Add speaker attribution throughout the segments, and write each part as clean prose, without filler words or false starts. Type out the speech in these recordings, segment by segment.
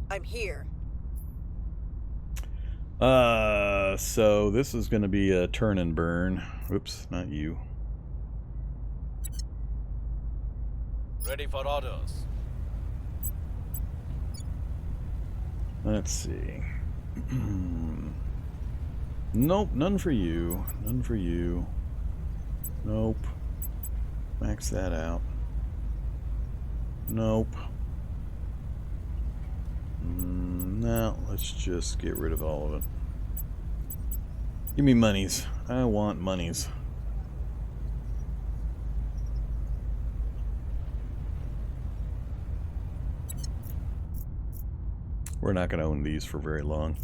Speaker 1: I'm here.
Speaker 2: So this is going to be a turn and burn. Oops, not you.
Speaker 3: Ready for orders.
Speaker 2: Let's see. Nope, none for you. None for you. Nope. Max that out. Nope. No, let's just get rid of all of it. Give me monies. I want monies. We're not going to own these for very long.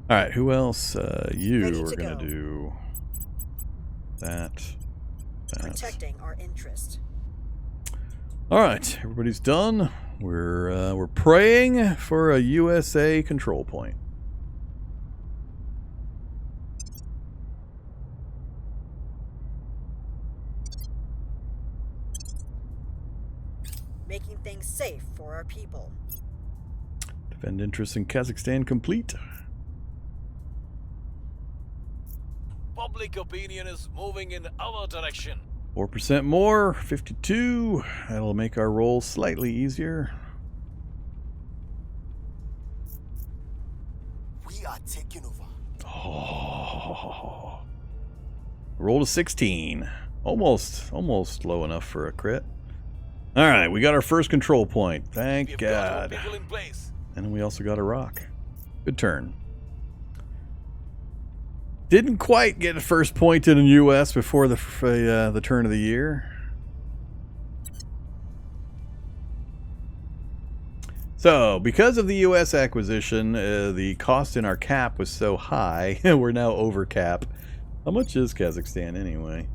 Speaker 2: Alright, who else? You are going to do that.
Speaker 1: Protecting our interest.
Speaker 2: Alright, everybody's done. We're praying for a USA control point.
Speaker 1: Making things safe for our people.
Speaker 2: Defend interests in Kazakhstan complete.
Speaker 3: Public opinion is moving in our direction.
Speaker 2: 4% more, 52. That'll make our roll slightly easier.
Speaker 4: We are taking over.
Speaker 2: Oh. Roll to 16. Almost low enough for a crit. Alright, we got our first control point. Thank God.
Speaker 3: Got our people in place.
Speaker 2: And we also got a rock. Good turn. Didn't quite get a first point in the U.S. before the turn of the year. So, because of the U.S. acquisition, the cost in our cap was so high, we're now over cap. How much is Kazakhstan anyway?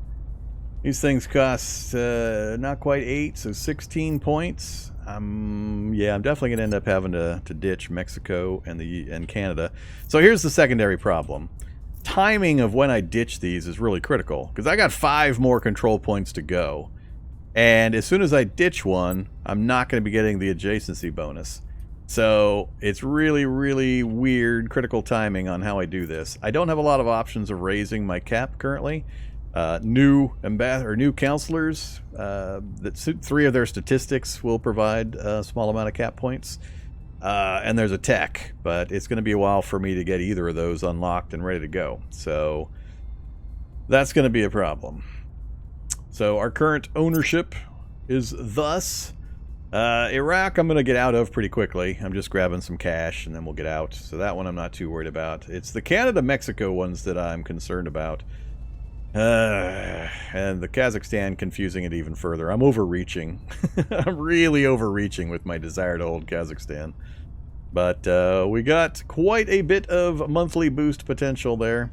Speaker 2: These things cost not quite 8, so 16 points. Yeah, I'm definitely going to end up having to ditch Mexico and Canada. So here's the secondary problem. Timing of when I ditch these is really critical, because I got 5 more control points to go. And as soon as I ditch one, I'm not going to be getting the adjacency bonus. So it's really, really weird, critical timing on how I do this. I don't have a lot of options of raising my cap currently. New counselors, that 3 of their statistics will provide a small amount of cap points. And there's a tech, but it's going to be a while for me to get either of those unlocked and ready to go. So that's going to be a problem. So our current ownership is thus Iraq. I'm going to get out of pretty quickly. I'm just grabbing some cash and then we'll get out. So that one I'm not too worried about. It's the Canada-Mexico ones that I'm concerned about. And the Kazakhstan confusing it even further. I'm overreaching. I'm really overreaching with my desire to hold Kazakhstan. But we got quite a bit of monthly boost potential there.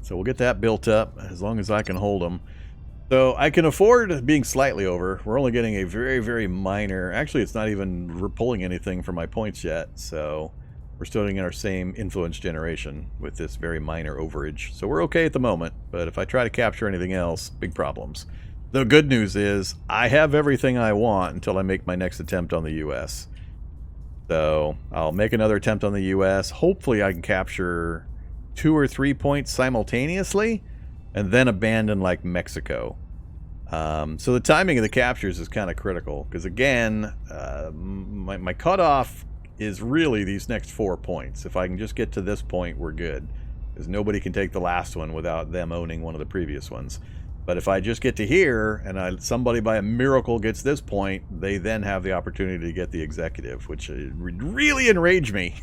Speaker 2: So we'll get that built up as long as I can hold them. So I can afford being slightly over. We're only getting a very, very minor... Actually, it's not even pulling anything from my points yet. So we're still in our same influence generation with this very minor overage. So we're okay at the moment. But if I try to capture anything else, big problems. The good news is I have everything I want until I make my next attempt on the U.S. So I'll make another attempt on the U.S. Hopefully I can capture 2 or 3 points simultaneously and then abandon like Mexico. So the timing of the captures is kind of critical because again, my cutoff is really these next 4 points. If I can just get to this point, we're good. Because nobody can take the last one without them owning one of the previous ones. But if I just get to here, and somebody by a miracle gets this point, they then have the opportunity to get the executive, which would really enrage me.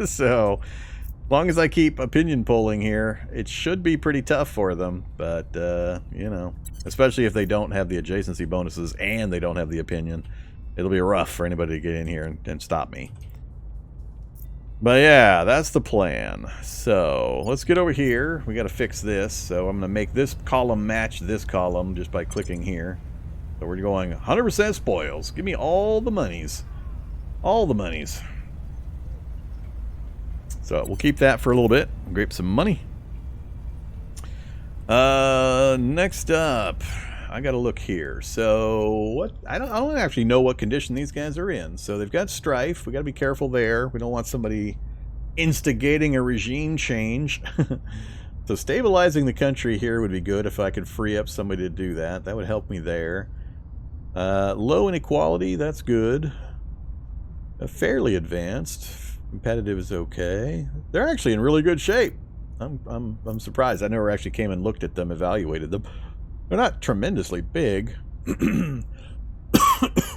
Speaker 2: So, as long as I keep opinion polling here, it should be pretty tough for them. But, you know, especially if they don't have the adjacency bonuses and they don't have the opinion. It'll be rough for anybody to get in here and stop me. But yeah, that's the plan. So let's get over here. We got to fix this. So I'm going to make this column match this column just by clicking here. So we're going 100% spoils. Give me all the monies. All the monies. So we'll keep that for a little bit. Grape some money. Next up, I got to look here. So what? I don't actually know what condition these guys are in. So they've got strife. We got to be careful there. We don't want somebody instigating a regime change. So stabilizing the country here would be good if I could free up somebody to do that. That would help me there. Low inequality, that's good. Fairly advanced. Competitive is okay. They're actually in really good shape. I'm surprised. I never actually came and looked at them, evaluated them. They're not tremendously big.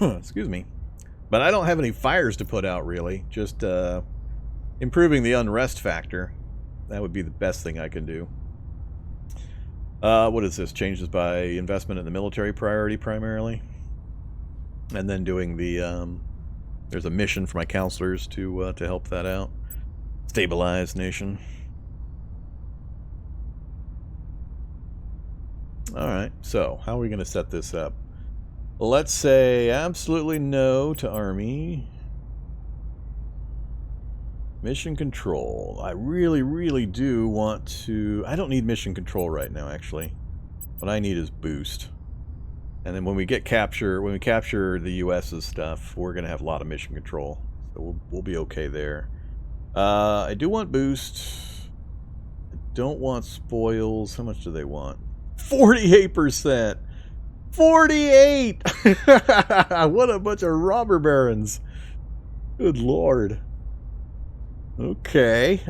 Speaker 2: Excuse me. But I don't have any fires to put out, really. Just improving the unrest factor. That would be the best thing I can do. What is this? Changes by investment in the military priority primarily. And then doing the... there's a mission for my counselors to help that out. Stabilize nation. Alright, so how are we going to set this up? Let's say absolutely no to army. Mission control. I really, really do want to... I don't need mission control right now, actually. What I need is boost. And then when we capture the US's stuff, we're going to have a lot of mission control. So we'll be okay there. I do want boost. I don't want spoils. How much do they want? 48%! 48! What a bunch of robber barons. Good lord. Okay.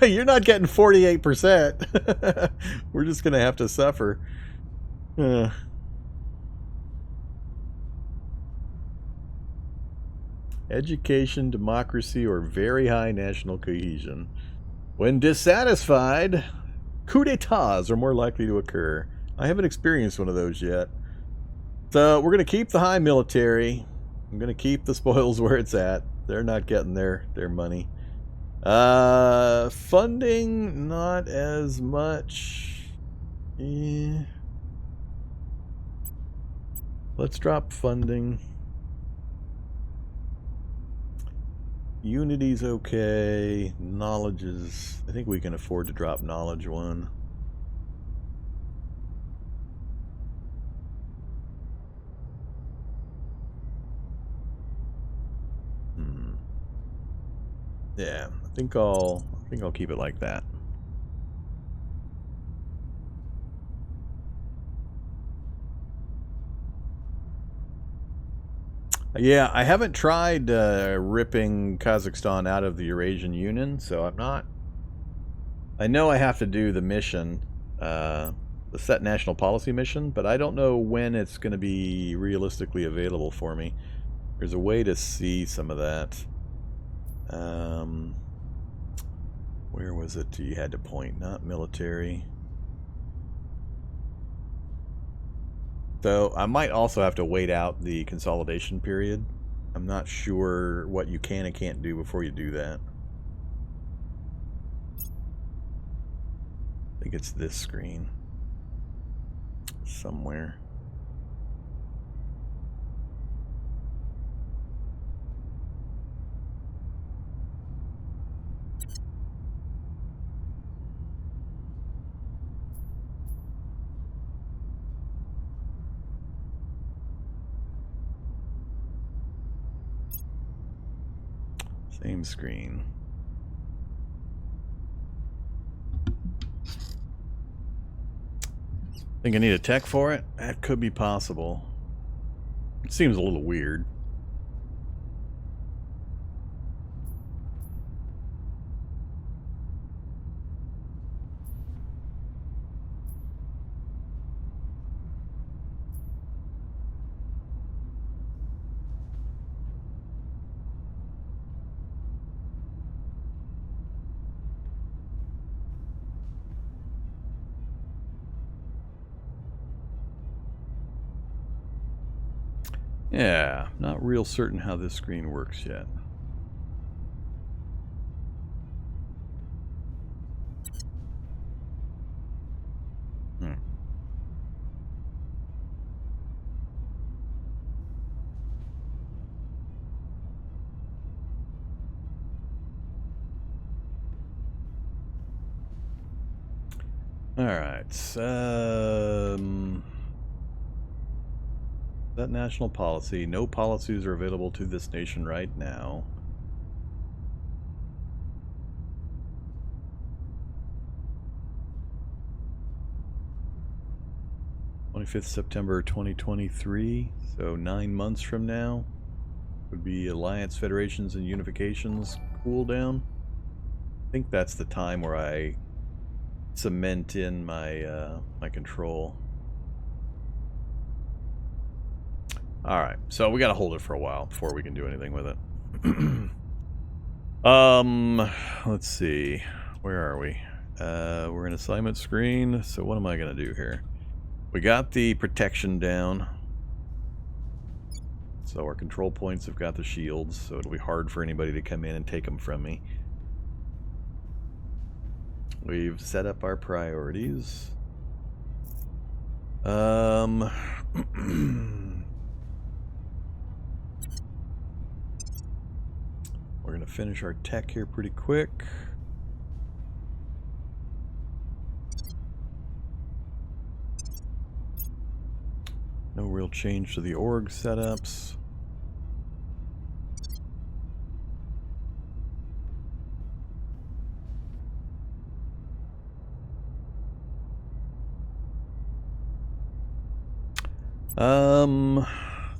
Speaker 2: You're not getting 48%. We're just going to have to suffer. Education, democracy, or very high national cohesion. When dissatisfied, coups d'etats are more likely to occur. I haven't experienced one of those yet. So we're going to keep the high military. I'm going to keep the spoils where it's at. They're not getting their money. Funding, not as much. Let's drop funding. Unity's okay. Knowledge is... I think we can afford to drop knowledge one. Yeah, I think I'll keep it like that. Yeah, I haven't tried ripping Kazakhstan out of the Eurasian Union, so I'm not... I know I have to do the mission, the set national policy mission, but I don't know when it's going to be realistically available for me. There's a way to see some of that. Where was it you had to point? Not military. So I might also have to wait out the consolidation period. I'm not sure what you can and can't do before you do that. I think it's this screen. Somewhere. Same screen. Think I need a tech for it? That could be possible. It seems a little weird. Yeah, not real certain how this screen works yet. All right. That national policy. No policies are available to this nation right now. September 2023, so 9 months from now would be Alliance, Federations, and Unifications cooldown. I think that's the time where I cement in my my control. Alright, so we gotta hold it for a while before we can do anything with it. Let's see. Where are we? We're in assignment screen, so what am I gonna do here? We got the protection down. So our control points have got the shields, so it'll be hard for anybody to come in and take them from me. We've set up our priorities. We're gonna finish our tech here pretty quick. No real change to the org setups.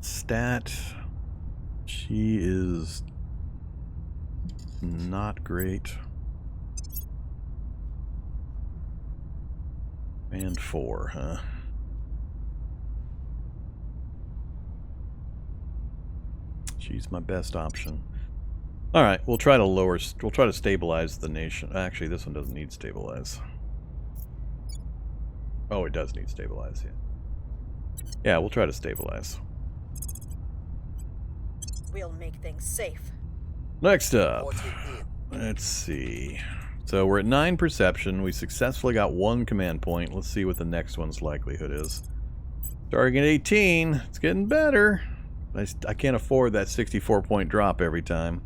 Speaker 2: Stat. She is not great. And 4, huh? She's my best option. All right, we'll try to stabilize the nation. Actually, this one doesn't need stabilize. Oh, it does need stabilize, yeah. Yeah, we'll try to stabilize.
Speaker 1: We'll make things safe.
Speaker 2: Next up, let's see. So we're at 9 perception. We successfully got 1 command point. Let's see what the next one's likelihood is. Starting at 18, it's getting better. I can't afford that 64-point drop every time.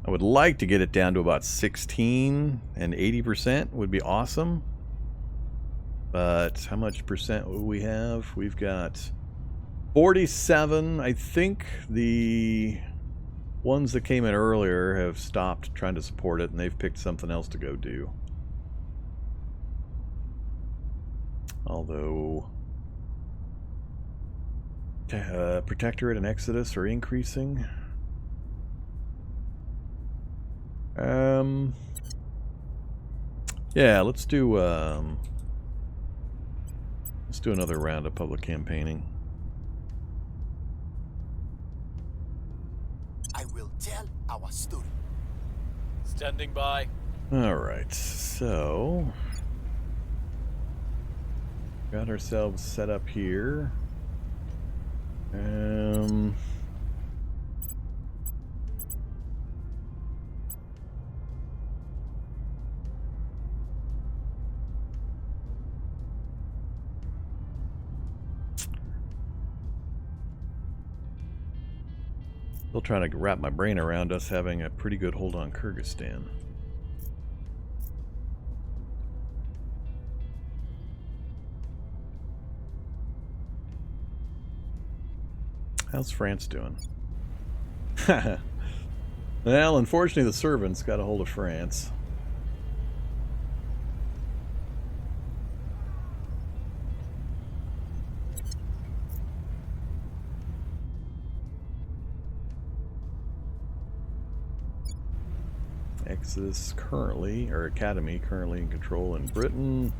Speaker 2: I would like to get it down to about 16 and 80% would be awesome. But how much percent will we have? We've got 47. I think the ones that came in earlier have stopped trying to support it and they've picked something else to go do. Although Protectorate and Exodus are increasing. Yeah, let's do another round of public campaigning.
Speaker 4: I will tell our story.
Speaker 3: Standing by.
Speaker 2: All right, so got ourselves set up here. Still trying to wrap my brain around us having a pretty good hold on Kyrgyzstan. How's France doing? Well, unfortunately the servants got a hold of France. Exodus currently, or Academy currently in control in Britain.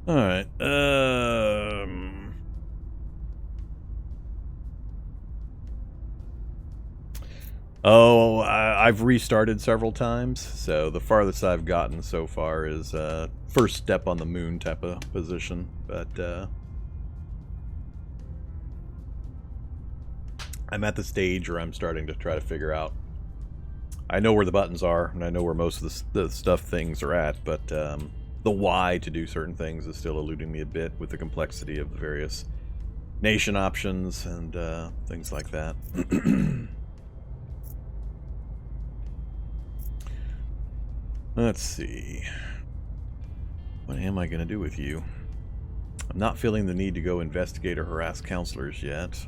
Speaker 2: Alright, oh, I've restarted several times, so the farthest I've gotten so far is first step on the moon type of position, but I'm at the stage where I'm starting to try to figure out. I know where the buttons are, and I know where most of the stuff things are at, but the why to do certain things is still eluding me a bit with the complexity of the various nation options and things like that. Let's see. What am I going to do with you? I'm not feeling the need to go investigate or harass counselors yet.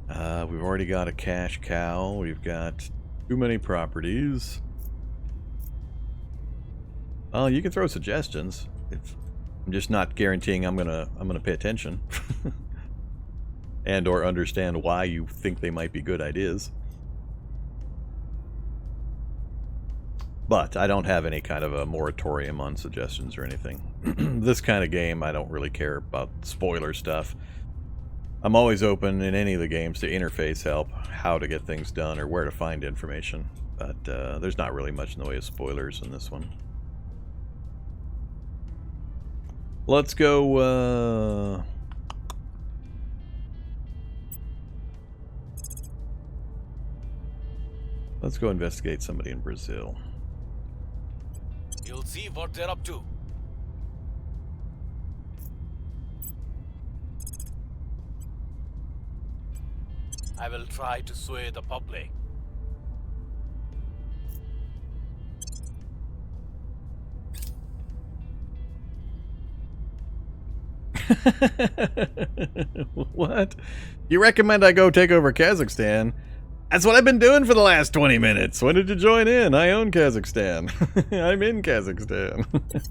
Speaker 2: We've already got a cash cow. We've got too many properties. Oh, you can throw suggestions. I'm just not guaranteeing I'm gonna pay attention and or understand why you think they might be good ideas. But I don't have any kind of a moratorium on suggestions or anything. This kind of game, I don't really care about spoiler stuff. I'm always open in any of the games to interface help, how to get things done, or where to find information. But there's not really much in the way of spoilers in this one. Let's go... let's go investigate somebody in Brazil.
Speaker 3: You'll see what they're up to. I will try to sway the public.
Speaker 2: What? You recommend I go take over Kazakhstan? That's what I've been doing for the last 20 minutes. When did you join in? I own Kazakhstan. I'm in Kazakhstan.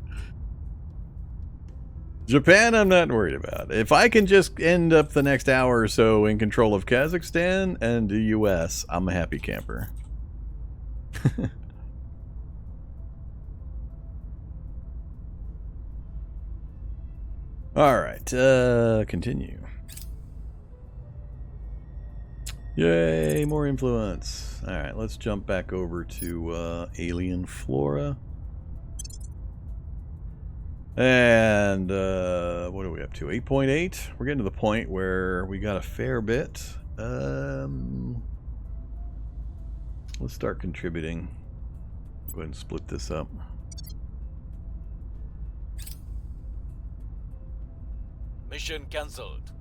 Speaker 2: Japan, I'm not worried about. If I can just end up the next hour or so in control of Kazakhstan and the US, I'm a happy camper. Alright, continue. Yay, more influence. Alright, let's jump back over to alien flora. And what are we up to? 8.8? We're getting to the point where we got a fair bit. Let's start contributing. Go ahead and split this up.
Speaker 3: Mission cancelled.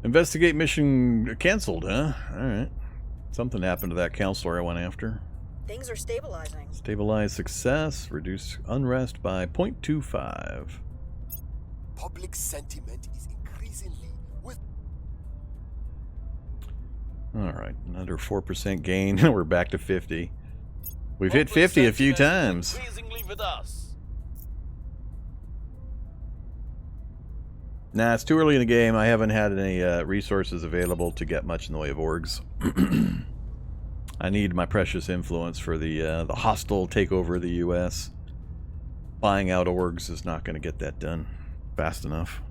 Speaker 2: Investigate mission canceled, huh? Alright. Something happened to that counselor I went after.
Speaker 1: Things are stabilizing.
Speaker 2: Stabilize success. Reduce unrest by 0.25.
Speaker 4: Public sentiment is increasingly with.
Speaker 2: Alright, another 4% gain. We're back to 50. We've hit 50 a few times.
Speaker 3: Increasingly with us.
Speaker 2: Nah, it's too early in the game. I haven't had any resources available to get much in the way of orgs. I need my precious influence for the hostile takeover of the U.S. Buying out orgs is not going to get that done fast enough.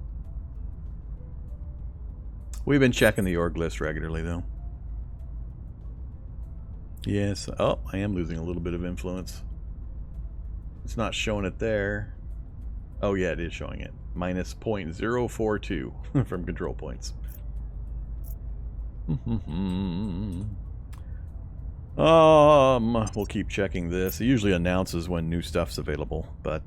Speaker 2: We've been checking the org list regularly, though. Yes. Oh, I am losing a little bit of influence. It's not showing it there. Oh, yeah, it is showing it. Minus 0.042 from control points. We'll keep checking this. It usually announces when new stuff's available, but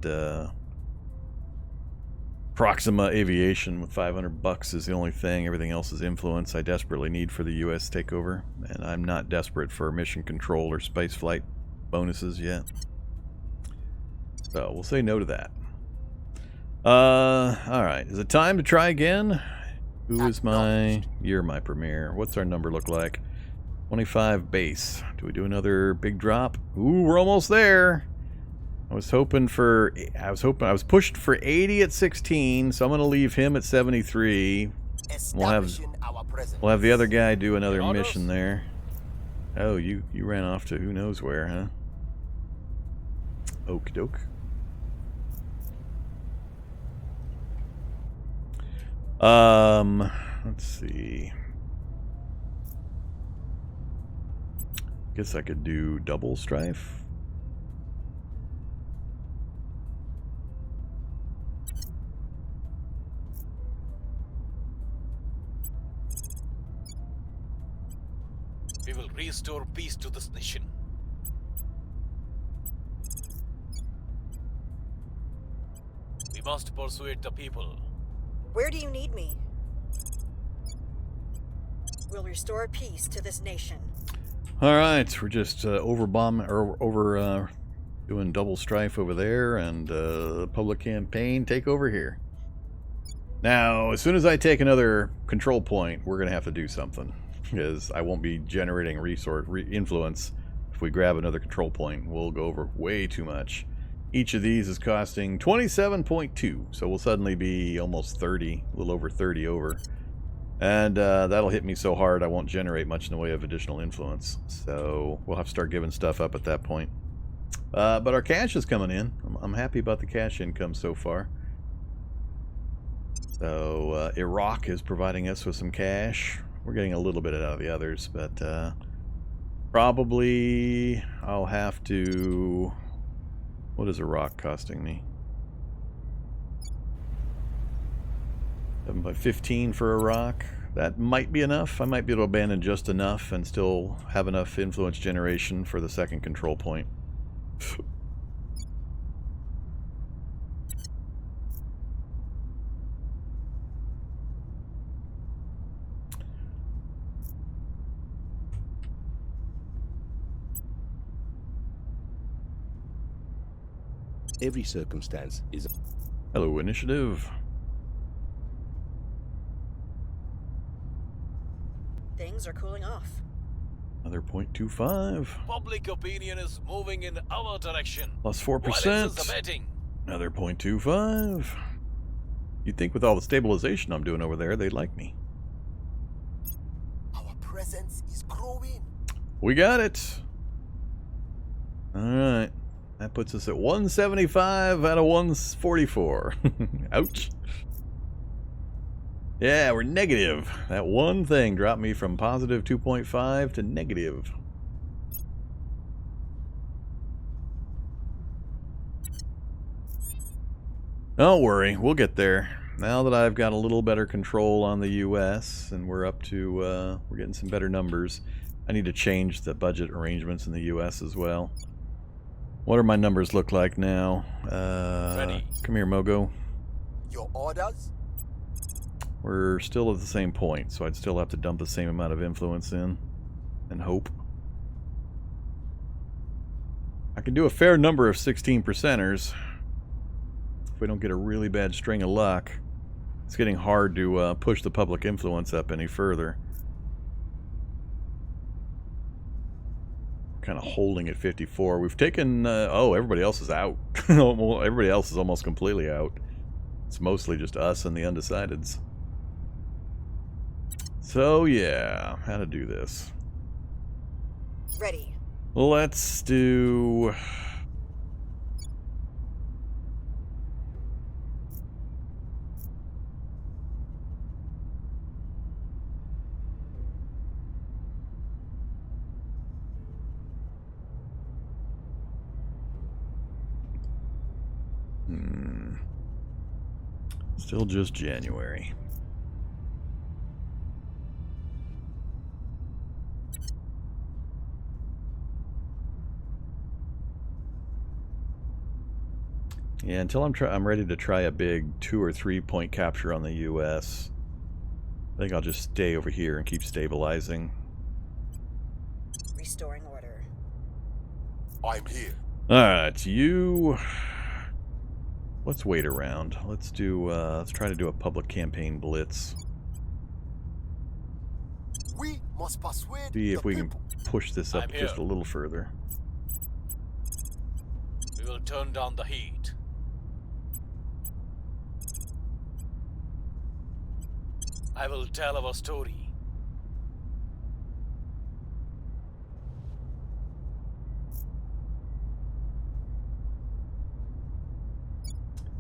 Speaker 2: Proxima Aviation with $500 is the only thing. Everything else is influence I desperately need for the U.S. takeover, and I'm not desperate for mission control or space flight bonuses yet. So we'll say no to that. Alright. Is it time to try again? Who is my... You're my premier. What's our number look like? 25 base. Do we do another big drop? Ooh, we're almost there. I was pushed for 80 at 16, so I'm going to leave him at 73. We'll have the other guy do another mission there. Oh, you ran off to who knows where, huh? Okie doke. Let's see. Guess I could do double strife.
Speaker 3: We will restore peace to this nation. We must persuade the people.
Speaker 1: Where do you need me? We'll restore peace to this nation.
Speaker 2: All right, we're just Doing double strife over there and public campaign takeover here. Now, as soon as I take another control point, we're going to have to do something. Because I won't be generating influence if we grab another control point. We'll go over way too much. Each of these is costing 27.2, so we'll suddenly be almost 30, a little over 30 over. And that'll hit me so hard I won't generate much in the way of additional influence. So we'll have to start giving stuff up at that point. But our cash is coming in. I'm happy about the cash income so far. So Iraq is providing us with some cash. We're getting a little bit out of the others, but probably I'll have to... What is Iraq costing me? 7 by 15 for Iraq. That might be enough. I might be able to abandon just enough and still have enough influence generation for the second control point.
Speaker 5: Every circumstance is...
Speaker 2: Hello, initiative.
Speaker 1: Things are cooling off.
Speaker 2: Another 0.25.
Speaker 3: Public opinion is moving in our direction.
Speaker 2: Plus
Speaker 3: While it is
Speaker 2: 4%.
Speaker 3: abating.
Speaker 2: Another 0.25. You'd think with all the stabilization I'm doing over there, they'd like me.
Speaker 4: Our presence is growing.
Speaker 2: We got it. Alright. That puts us at 175 out of 144. Ouch. Yeah, we're negative. That one thing dropped me from positive 2.5 to negative. Don't worry, we'll get there. Now that I've got a little better control on the US and we're up to, we're getting some better numbers. I need to change the budget arrangements in the US as well. What do my numbers look like now?
Speaker 3: Ready.
Speaker 2: Come here, Mogo.
Speaker 4: Your orders?
Speaker 2: We're still at the same point, so I'd still have to dump the same amount of influence in and I can do a fair number of 16%ers if we don't get a really bad string of luck. It's getting hard to push the public influence up any further. Kind of holding at 54. We've taken... oh, everybody else is out. Everybody else is almost completely out. It's mostly just us and the undecideds. So, yeah. How to do this.
Speaker 1: Ready.
Speaker 2: Let's do... Still just January. Yeah, until I'm ready to try a big 2 or 3 point capture on the US. I think I'll just stay over here and keep stabilizing.
Speaker 1: Restoring order.
Speaker 4: I'm here.
Speaker 2: Alright, you... Let's wait around. Let's do, let's try to do a public campaign blitz.
Speaker 4: We must persuade
Speaker 2: See if
Speaker 4: the
Speaker 2: we can
Speaker 4: people.
Speaker 2: push this up
Speaker 3: I'm
Speaker 2: just
Speaker 3: here.
Speaker 2: a little further.
Speaker 3: We will turn down the heat. I will tell our story.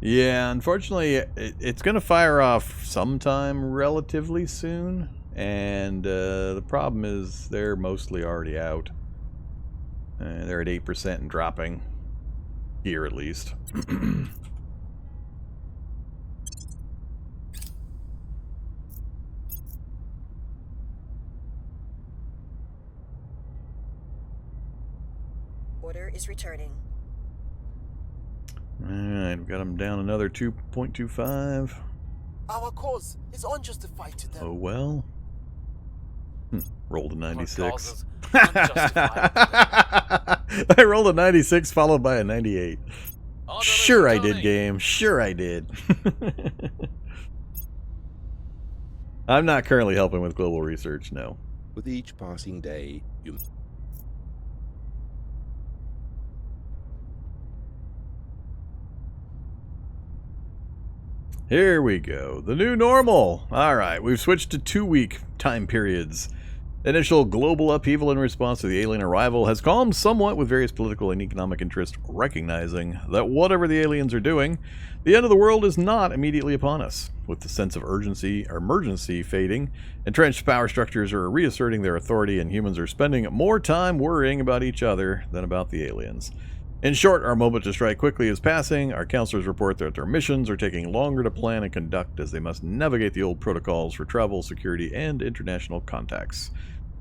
Speaker 2: Yeah, unfortunately, it's going to fire off sometime relatively soon, and the problem is they're mostly already out. They're at 8% and dropping, here at least.
Speaker 1: Order is returning.
Speaker 2: Alright, we've got them down another 2.25.
Speaker 4: Our cause is unjustified to them.
Speaker 2: Oh well. Rolled a
Speaker 3: Our
Speaker 2: 96.
Speaker 3: causes unjustified.
Speaker 2: I rolled a 96 followed by a 98.
Speaker 3: Order is
Speaker 2: Sure I did,
Speaker 3: returning.
Speaker 2: game. Sure I did. I'm not currently helping with global research, no.
Speaker 5: With each passing day, you
Speaker 2: Here we go. The new normal. Alright, we've switched to 2-week time periods. Initial global upheaval in response to the alien arrival has calmed somewhat, with various political and economic interests recognizing that whatever the aliens are doing, the end of the world is not immediately upon us. With the sense of urgency or emergency fading, entrenched power structures are reasserting their authority, and humans are spending more time worrying about each other than about the aliens. In short, our moment to strike quickly is passing. Our counselors report that their missions are taking longer to plan and conduct, as they must navigate the old protocols for travel, security, and international contacts.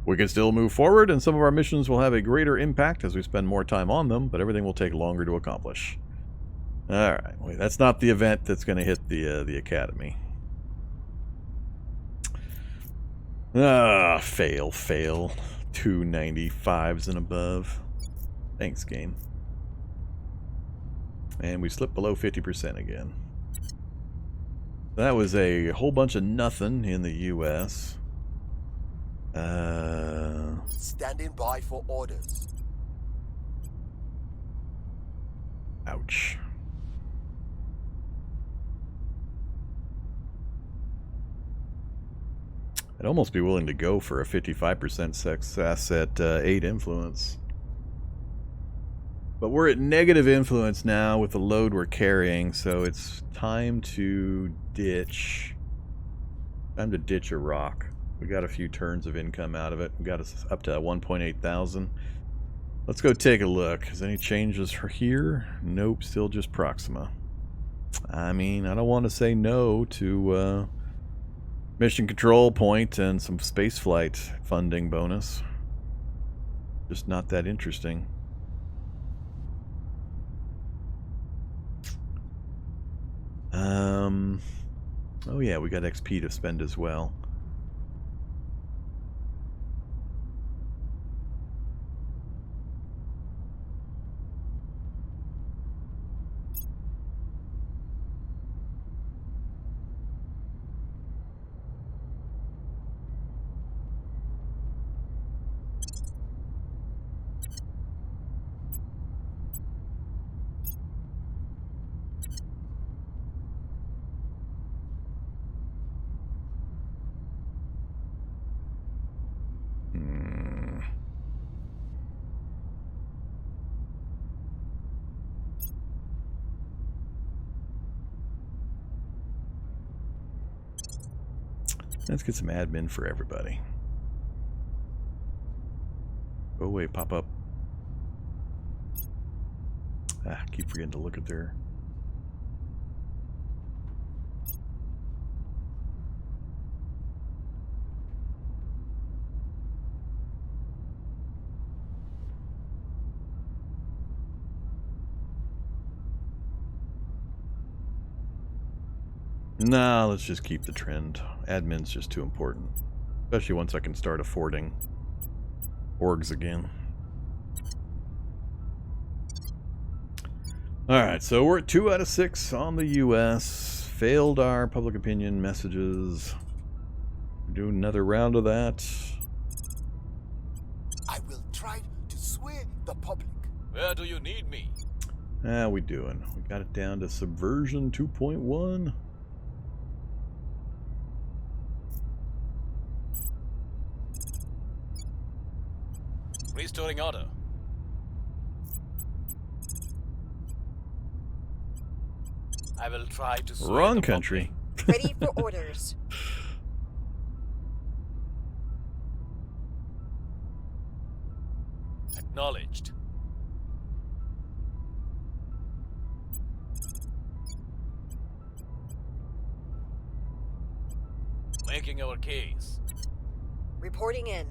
Speaker 2: We can still move forward, and some of our missions will have a greater impact as we spend more time on them, but everything will take longer to accomplish. Alright, wait, that's not the event that's going to hit the Academy. Fail. 295s and above. Thanks, game. And we slipped below 50% again. That was a whole bunch of nothing in the U.S.
Speaker 4: Standing by for orders.
Speaker 2: Ouch. I'd almost be willing to go for a 55% success at 8 influence. But we're at negative influence now with the load we're carrying, so it's time to ditch. Time to ditch a rock. We got a few turns of income out of it. We got us up to 1.8 thousand. Let's go take a look. Is any changes for here? Nope, still just Proxima. I mean, I don't want to say no to mission control point and some spaceflight funding bonus. Just not that interesting. Oh yeah, we got XP to spend as well. Let's get some admin for everybody. Oh wait, pop up. Keep forgetting to look at their... Nah, let's just keep the trend. Admin's just too important. Especially once I can start affording orgs again. Alright, so we're at 2 out of 6 on the US. Failed our public opinion messages. Do another round of that.
Speaker 4: I will try to sway the public.
Speaker 3: Where do you need me?
Speaker 2: How we doing? We got it down to subversion 2.1.
Speaker 3: Restoring order. I will try to sway
Speaker 2: Wrong
Speaker 3: the
Speaker 2: country.
Speaker 1: Ready for orders.
Speaker 3: public. Acknowledged. Making our case.
Speaker 1: Reporting in.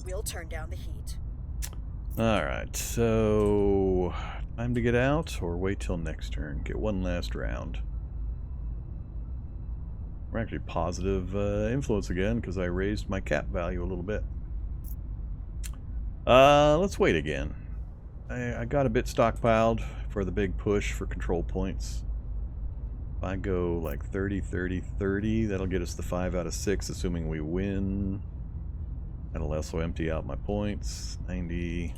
Speaker 1: We'll turn down the heat.
Speaker 2: Alright, so... time to get out, or wait till next turn? Get one last round. We're actually positive influence again because I raised my cap value a little bit. Let's wait again. I got a bit stockpiled for the big push for control points. If I go like 30, 30, 30, that'll get us the 5 out of 6, assuming we win. That'll also empty out my points. 90.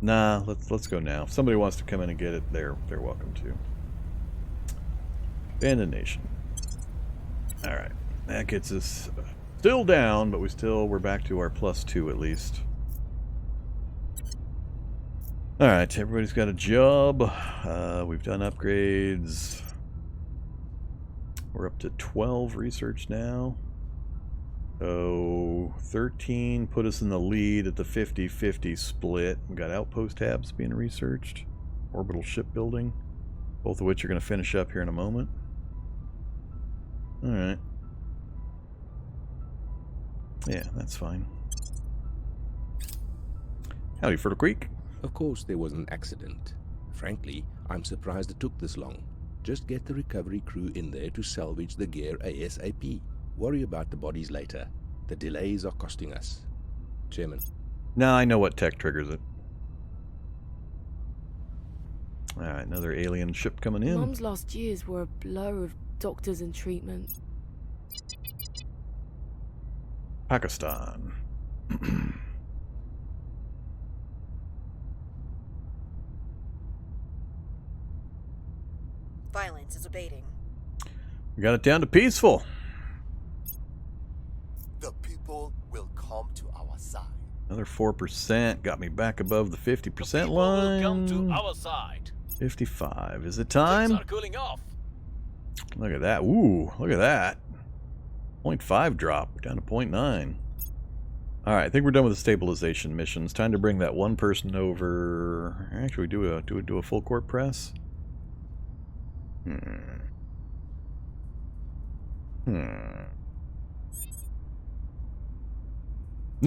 Speaker 2: Nah, let's go now. If somebody wants to come in and get it, they're welcome to. Abandoned nation. All right, that gets us still down, but we're back to our +2 at least. All right, everybody's got a job. We've done upgrades. We're up to 12 research now. So 13 put us in the lead at the 50-50 split. We've got outpost tabs being researched. Orbital shipbuilding. Both of which are going to finish up here in a moment. Alright. Yeah, that's fine. Howdy, Fertile Creek.
Speaker 5: Of course, there was an accident. Frankly, I'm surprised it took this long. Just get the recovery crew in there to salvage the gear ASAP. Worry about the bodies later. The delays are costing us. Chairman.
Speaker 2: Now I know what tech triggers it. Alright, another alien ship coming in.
Speaker 6: Mum's last years were a blur of doctors and treatment.
Speaker 2: Pakistan.
Speaker 1: Violence is abating.
Speaker 2: We got it down to peaceful.
Speaker 4: The people will come to our side.
Speaker 2: Another 4% got me back above the 50%
Speaker 3: People will come to
Speaker 2: line.
Speaker 3: our side.
Speaker 2: 55. Is it
Speaker 3: Things
Speaker 2: time?
Speaker 3: are cooling off.
Speaker 2: Look at that. Ooh, look at that. 0.5 drop down to 0.9. All right, I think we're done with the stabilization missions. Time to bring that one person over. Actually, do a full court press. New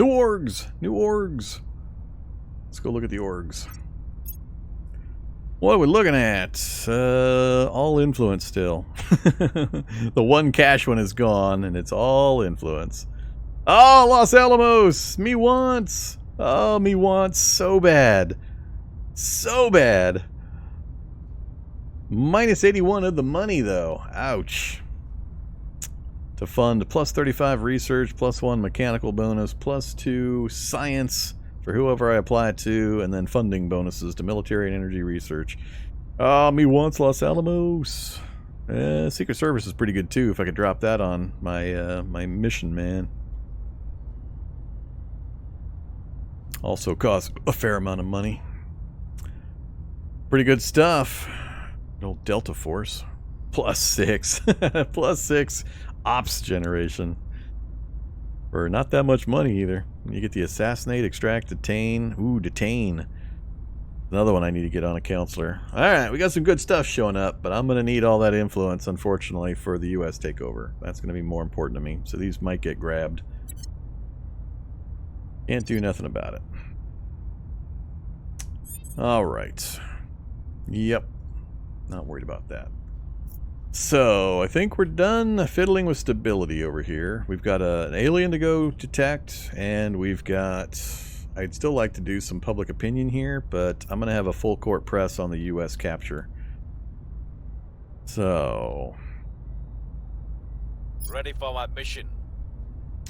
Speaker 2: orgs! New orgs! Let's go look at the orgs. What are we looking at? All influence still. The one cash one is gone, and it's all influence. Oh, Los Alamos! Me wants! Oh, me wants so bad. So bad. Minus 81 of the money, though. Ouch. To fund plus 35 research, plus 1 mechanical bonus, plus 2 science for whoever I apply it to, and then funding bonuses to military and energy research. Ah, me wants Los Alamos. Secret Service is pretty good too. If I could drop that on my my mission, man. Also costs a fair amount of money. Pretty good stuff. Old Delta Force. Plus 6. Plus 6 ops generation. For not that much money either. You get the assassinate, extract, detain. Ooh, detain. Another one I need to get on a counselor. Alright, we got some good stuff showing up, but I'm going to need all that influence, unfortunately, for the US takeover. That's going to be more important to me. So these might get grabbed. Can't do nothing about it. Alright. Yep. Not worried about that. So, I think we're done fiddling with stability over here. We've got an alien to go detect, and we've got... I'd still like to do some public opinion here, but I'm going to have a full court press on the US capture. So...
Speaker 3: Ready for my mission.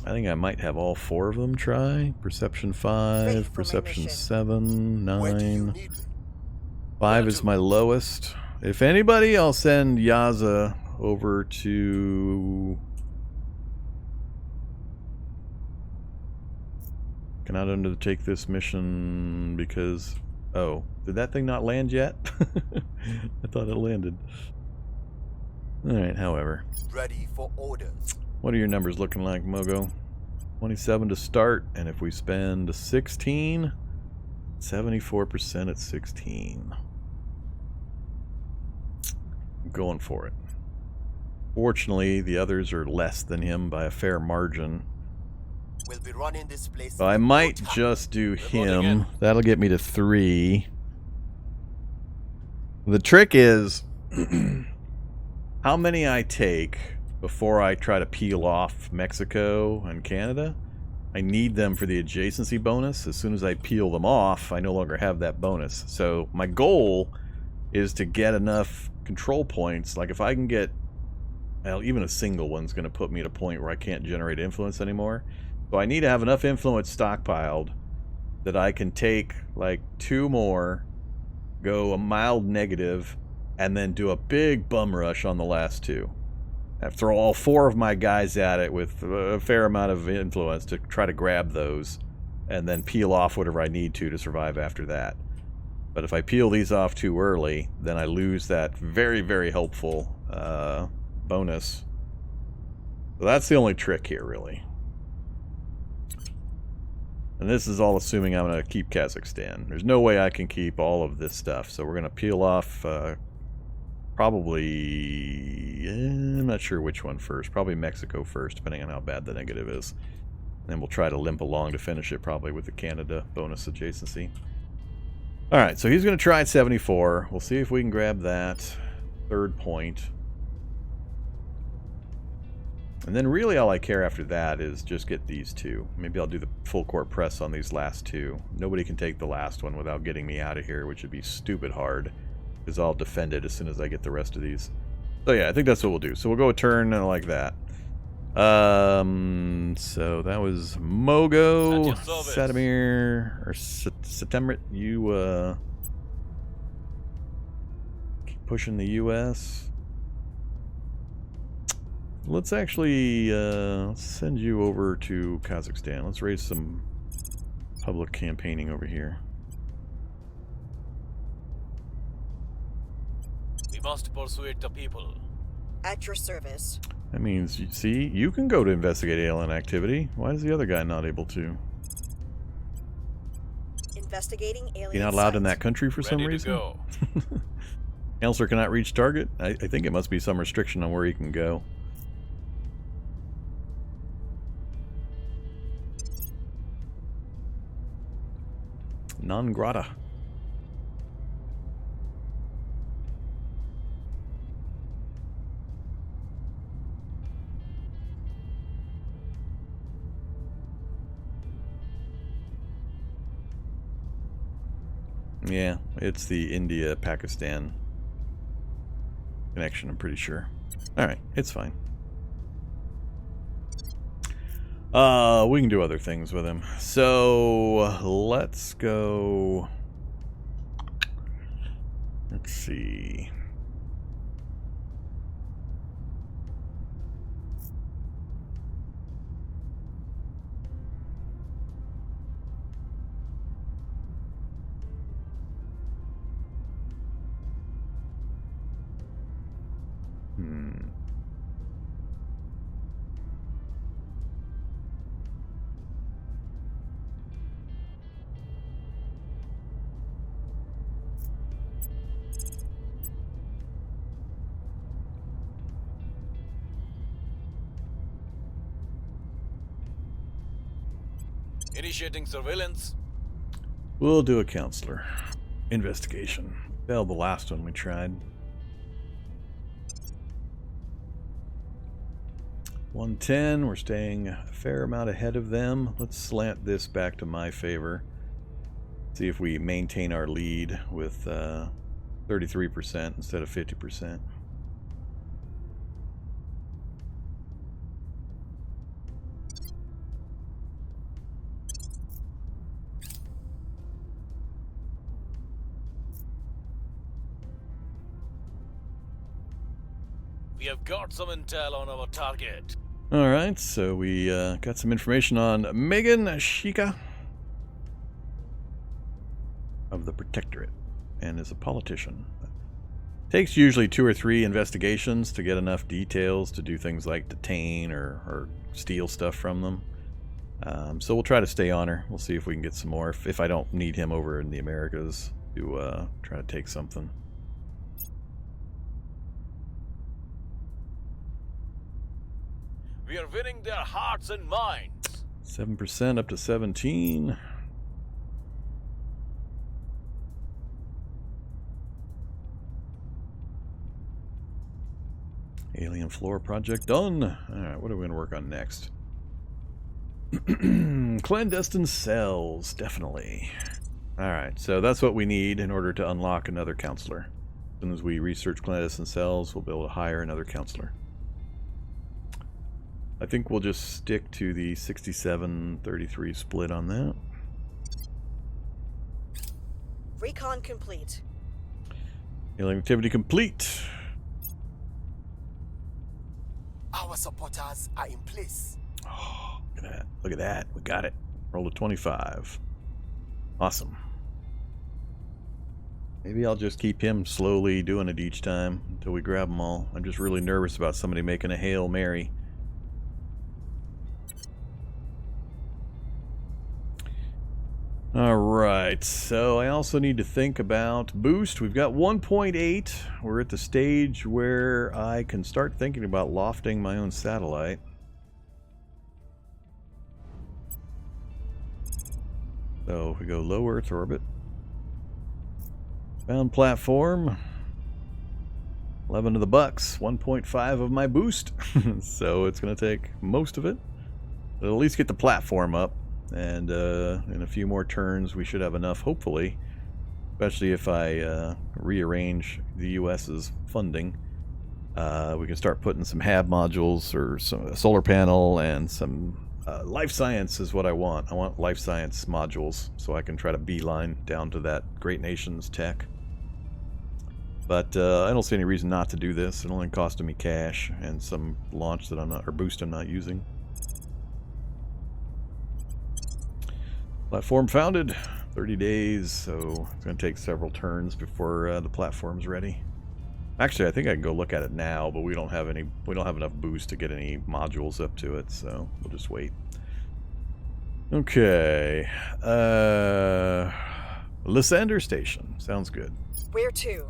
Speaker 2: I think I might have all 4 of them try. Perception
Speaker 1: Ready
Speaker 2: 5,
Speaker 1: for my
Speaker 2: Perception
Speaker 1: mission.
Speaker 2: 7,
Speaker 4: Where do you
Speaker 2: 9...
Speaker 4: need me?
Speaker 2: 5 is my lowest. If anybody, I'll send Yaza over to... Cannot undertake this mission because... Oh, did that thing not land yet? I thought it landed. Alright, however.
Speaker 4: Ready for orders.
Speaker 2: What are your numbers looking like, Mogo? 27 to start, and if we spend 16, 74% at 16. I'm going for it. Fortunately, the others are less than him by a fair margin.
Speaker 4: We'll be running this place.
Speaker 2: So I
Speaker 4: in no
Speaker 2: might
Speaker 4: time.
Speaker 2: just do
Speaker 3: Reporting
Speaker 2: him.
Speaker 3: in.
Speaker 2: That'll get me to 3. The trick is how many I take before I try to peel off Mexico and Canada. I need them for the adjacency bonus. As soon as I peel them off, I no longer have that bonus. So my goal is to get enough control points. Like if I can get, well, even a single one's going to put me at a point where I can't generate influence anymore. So I need to have enough influence stockpiled that I can take like 2 more, go a mild negative, and then do a big bum rush on the last 2. I throw all 4 of my guys at it with a fair amount of influence to try to grab those, and then peel off whatever I need to survive after that. But if I peel these off too early, then I lose that very, very helpful bonus. So that's the only trick here, really. And this is all assuming I'm going to keep Kazakhstan. There's no way I can keep all of this stuff. So we're going to peel off probably... I'm not sure which one first. Probably Mexico first, depending on how bad the negative is. And then we'll try to limp along to finish it, probably with the Canada bonus adjacency. Alright, so he's going to try at 74. We'll see if we can grab that 3rd point. And then really all I care after that is just get these 2. Maybe I'll do the full court press on these last 2. Nobody can take the last one without getting me out of here, which would be stupid hard, because I'll defend it as soon as I get the rest of these. So yeah, I think that's what we'll do. So we'll go a turn like that. So that was Mogo, Satamir, or Satemrit. You keep pushing the U.S. Let's actually send you over to Kazakhstan. Let's raise some public campaigning over here.
Speaker 3: We must persuade the people.
Speaker 1: At your service.
Speaker 2: That means, see, you can go to investigate alien activity. Why is the other guy not able to?
Speaker 1: Investigating alien
Speaker 2: He's not allowed in
Speaker 1: sites.
Speaker 2: that country for some
Speaker 3: Ready to
Speaker 2: reason?
Speaker 3: go.
Speaker 2: Counselor cannot reach target? I think it must be some restriction on where he can go. Non grata. Yeah, it's the India-Pakistan connection, I'm pretty sure. Alright, it's fine. We can do other things with him. So, let's go... Let's see...
Speaker 3: Initiating surveillance.
Speaker 2: We'll do a counselor. Investigation. Failed the last one we tried. 110, we're staying a fair amount ahead of them. Let's slant this back to my favor. See if we maintain our lead with 33% instead of 50%.
Speaker 3: We have got some intel on our target.
Speaker 2: Alright, so we got some information on Megan Shika of the Protectorate, and is a politician. Takes usually 2 or 3 investigations to get enough details to do things like detain or steal stuff from them. So we'll try to stay on her. We'll see if we can get some more. If I don't need him over in the Americas to try to take something.
Speaker 3: We are winning their hearts and minds.
Speaker 2: 7% up to 17. Alien floor project done. Alright, what are we going to work on next? Clandestine cells, definitely. Alright, so that's what we need in order to unlock another counselor. As soon as we research clandestine cells, we'll be able to hire another counselor. I think we'll just stick to the 67-33 split on that.
Speaker 1: Recon complete.
Speaker 2: Alien activity complete.
Speaker 4: Our supporters are in place.
Speaker 2: Oh, look at that. Look at that. We got it. Roll a 25. Awesome. Maybe I'll just keep him slowly doing it each time until we grab them all. I'm just really nervous about somebody making a Hail Mary. Alright, so I also need to think about boost. We've got 1.8. We're at the stage where I can start thinking about lofting my own satellite. So if we go low Earth orbit. Found platform. 11 of the bucks. 1.5 of my boost. So it's going to take most of it. But at least get the platform up. And in a few more turns we should have enough, hopefully, especially if I rearrange the US's funding. We can start putting some HAB modules or some solar panel and some life science is what I want. I want life science modules so I can try to beeline down to that great nation's tech. But I don't see any reason not to do this. It only costed me cash and some launch that I'm not, or boost I'm not using. Platform founded, 30 days, so it's going to take several turns before the platform's ready. Actually, I think I can go look at it now, but we don't have enough boost to get any modules up to it, so we'll just wait. Okay, Lysander Station, sounds good.
Speaker 1: Where to?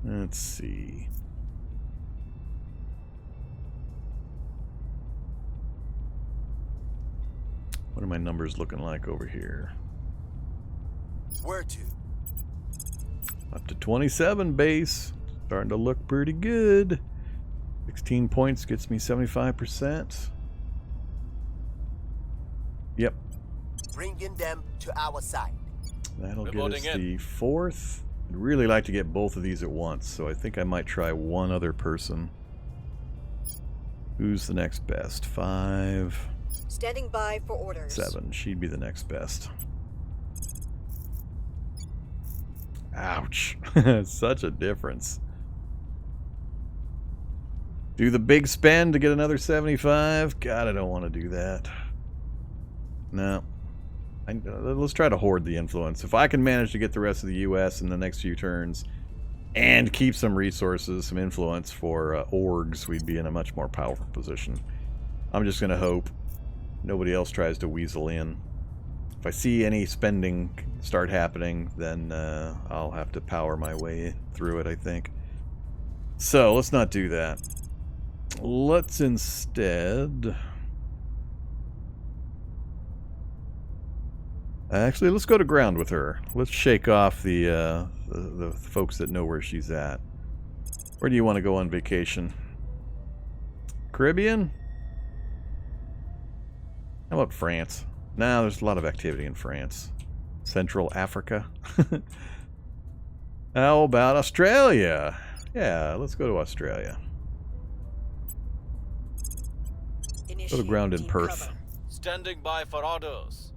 Speaker 2: Let's see. What are my numbers looking like over here?
Speaker 4: Where to?
Speaker 2: Up to 27 base. Starting to look pretty good. 16 points gets me 75%. Yep.
Speaker 4: Bringing them to our side.
Speaker 2: That'll get
Speaker 3: Reporting
Speaker 2: us
Speaker 3: in.
Speaker 2: the 4th. I'd really like to get both of these at once, so I think I might try one other person. Who's the next best? 5...
Speaker 1: Standing by for orders.
Speaker 2: 7. She'd be the next best. Ouch. Such a difference. Do the big spend to get another 75? God, I don't want to do that. No. Let's try to hoard the influence. If I can manage to get the rest of the US in the next few turns and keep some resources, some influence for orgs, we'd be in a much more powerful position. I'm just going to hope nobody else tries to weasel in. If I see any spending start happening, then I'll have to power my way through it, I think. So, let's not do that. Let's instead... Actually, let's go to ground with her. Let's shake off the folks that know where she's at. Where do you want to go on vacation? Caribbean? How about France? Nah, there's a lot of activity in France. Central Africa? How about Australia? Yeah, let's go to Australia. Go to ground in
Speaker 1: Initiate
Speaker 2: Perth.
Speaker 1: cover.
Speaker 3: Standing by for orders.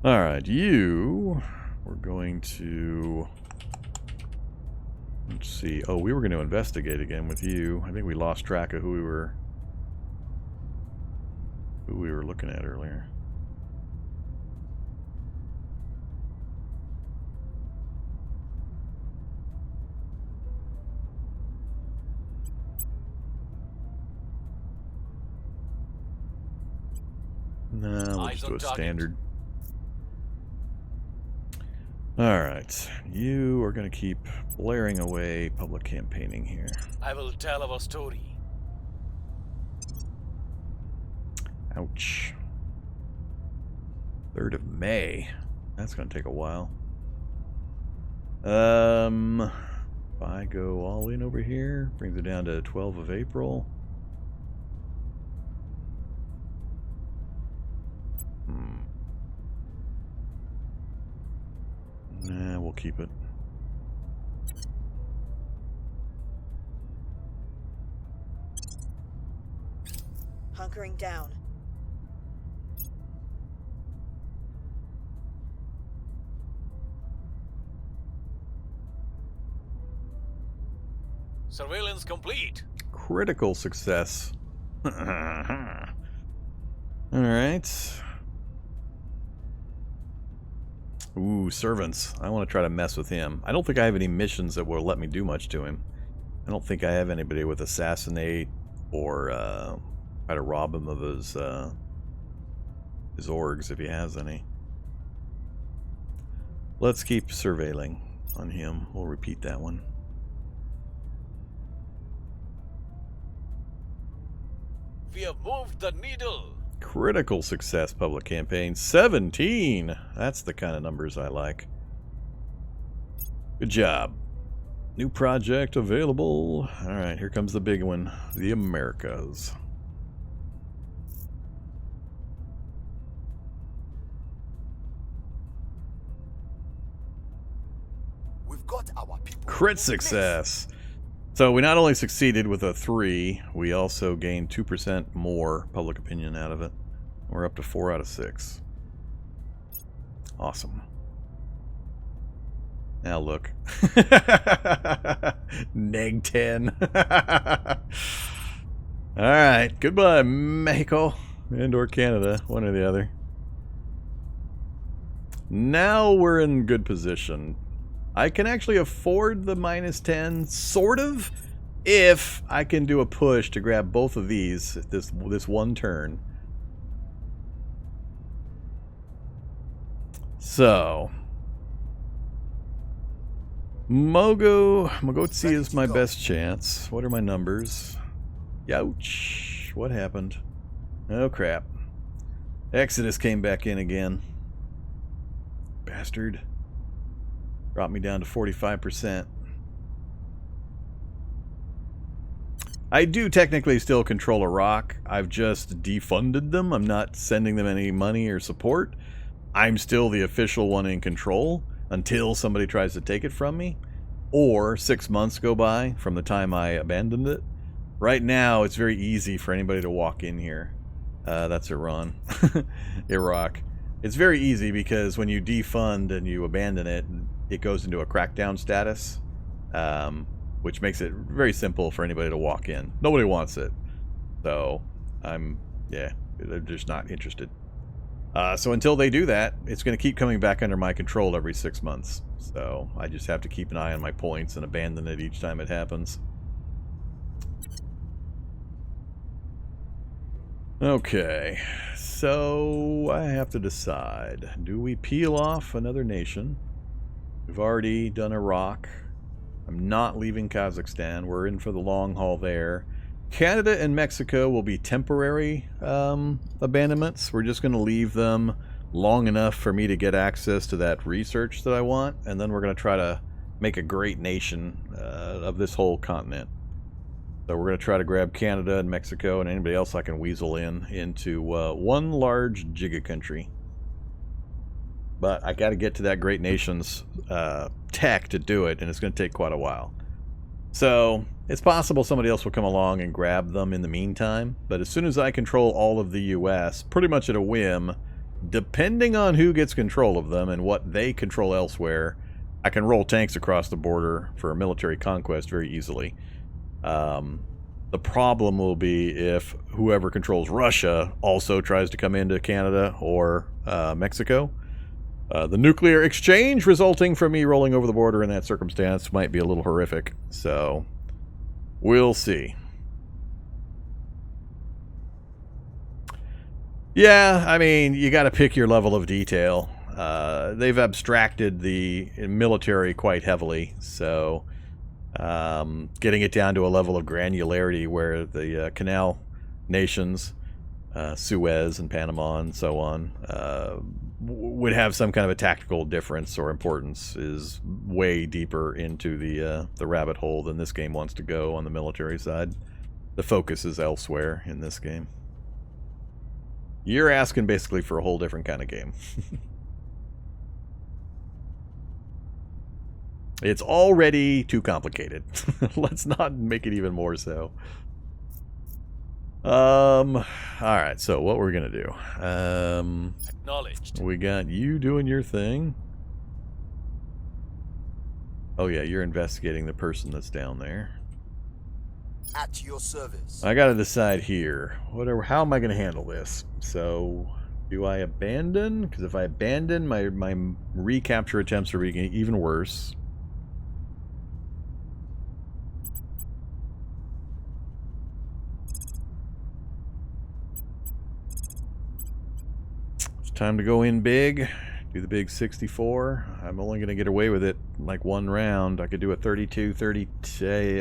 Speaker 2: Alright, you... We're going to... Let's see. Oh, we were going to investigate again with you. I think we lost track of who we were looking at earlier. No, we'll
Speaker 3: Eyes
Speaker 2: just
Speaker 3: on
Speaker 2: do a
Speaker 3: target.
Speaker 2: standard. Alright, you are going to keep blaring away public campaigning here.
Speaker 3: I will tell our story.
Speaker 2: Ouch. 3rd of May. That's going to take a while. If I go all in over here, brings it down to 12 of April. Nah, we'll keep it.
Speaker 1: Hunkering down.
Speaker 3: Surveillance complete.
Speaker 2: Critical success. Alright. Ooh, servants. I want to try to mess with him. I don't think I have any missions that will let me do much to him. I don't think I have anybody with assassinate or try to rob him of his orgs if he has any. Let's keep surveilling on him. We'll repeat that one.
Speaker 3: We have moved the needle.
Speaker 2: Critical success public campaign. 17! That's the kind of numbers I like. Good job. New project available. Alright, here comes the big one. The Americas.
Speaker 4: We've got our people.
Speaker 2: Crit
Speaker 4: in place.
Speaker 2: success! So we not only succeeded with a 3, we also gained 2% more public opinion out of it. We're up to 4 out of 6. Awesome. Now look. Neg 10. Alright, goodbye Mexico and or Canada, one or the other. Now we're in good position. I can actually afford the -10, sort of, if I can do a push to grab both of these this one turn. So, Mogotsi is my best chance. What are my numbers? Youch. What happened? Oh crap. Exodus came back in again. Bastard. Brought me down to 45%. I do technically still control Iraq. I've just defunded them. I'm not sending them any money or support. I'm still the official one in control until somebody tries to take it from me. Or 6 months go by from the time I abandoned it. Right now, it's very easy for anybody to walk in here. That's Iran. Iraq. It's very easy because when you defund and you abandon it, it goes into a crackdown status, which makes it very simple for anybody to walk in. Nobody wants it. So, they're just not interested. So until they do that, it's going to keep coming back under my control every 6 months. So I just have to keep an eye on my points and abandon it each time it happens. Okay, so I have to decide. Do we peel off another nation? We've already done Iraq. I'm not leaving Kazakhstan. We're in for the long haul there. Canada and Mexico will be temporary abandonments. We're just going to leave them long enough for me to get access to that research that I want, and then we're going to try to make a great nation of this whole continent. So we're going to try to grab Canada and Mexico and anybody else I can weasel into one large giga country. But I got to get to that great nation's tech to do it, and it's going to take quite a while. So it's possible somebody else will come along and grab them in the meantime, but as soon as I control all of the US, pretty much at a whim, depending on who gets control of them and what they control elsewhere, I can roll tanks across the border for a military conquest very easily. The problem will be if whoever controls Russia also tries to come into Canada or Mexico. The nuclear exchange resulting from me rolling over the border in that circumstance might be a little horrific. So, we'll see. Yeah, I mean, you got to pick your level of detail. They've abstracted the military quite heavily, so getting it down to a level of granularity where the canal nations, Suez and Panama and so on, would have some kind of a tactical difference or importance is way deeper into the rabbit hole than this game wants to go on the military side. The focus is elsewhere in this game. You're asking basically for a whole different kind of game. It's already too complicated. Let's not make it even more so. Alright, so what we're gonna do.
Speaker 3: Acknowledged.
Speaker 2: We got you doing your thing. Oh yeah, you're investigating the person that's down there.
Speaker 4: At your service.
Speaker 2: I gotta decide here. How am I gonna handle this? So, do I abandon? Because if I abandon, my recapture attempts are being even worse. It's time to go in big. Do the big 64. I'm only going to get away with it like one round. I could do a 32, 30.